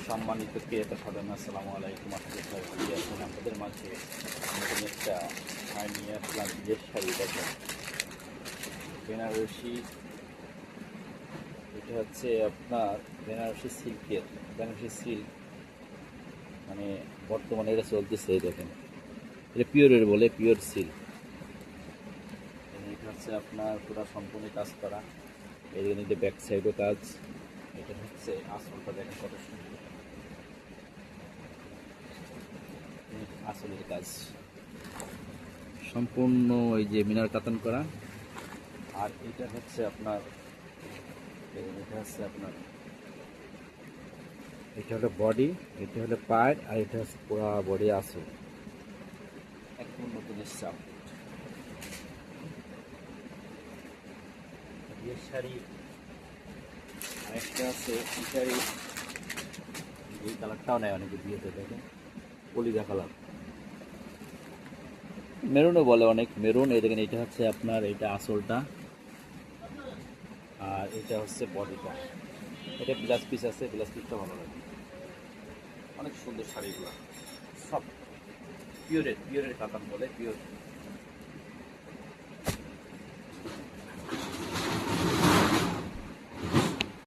সম্মানিত ক্রেতা সাধারণ আসসালামু আলাইকুম। আজকে ভালো আছেন। আপনাদের মাঝে নতুন একটা শাড়ি নিয়ে আসলাম। বিয়ের শাড়ি দেখেন, বেনারসি। এটা হচ্ছে আপনার বেনারসি সিল্কের, বেনারসি সিল্ক, মানে বর্তমানে এটা চলতেছে। দেখেন, এটা পিওরের বলে, পিওর সিল্ক। এটা হচ্ছে আপনার পুরো সম্পূর্ণ কাজ করা। এদিকে ব্যাক সাইডও কাজ। এটা হচ্ছে আসলটা, দেখেন কত সুন্দর আসলের কাজ, সম্পূর্ণ এই যে মিনার কাতান করা। আর এটা হচ্ছে আপনার, এটা হলো বডি, এটা হলো পায়ের, আর এটা হচ্ছে পুরো বডি আসল, একদম নতুন স্টাফ। বিয়ের শাড়ি আরেকটা আছে, এই শাড়ি এই কালারটাও নেয় অনেকে বিয়েতে। দেখেন কলিজা কালার, মেরুনও বলে অনেক, মেরুন। এই দেখেন, এটা হচ্ছে আপনার, এটা আসলটা, আর এটা হচ্ছে বডিটা। এটা ব্লাউজ পিস আছে, ব্লাউজ পিসটা ভালো লাগে। অনেক সুন্দর শাড়িগুলো, সব পিওরের, পিওরের কাতান বলে, পিওর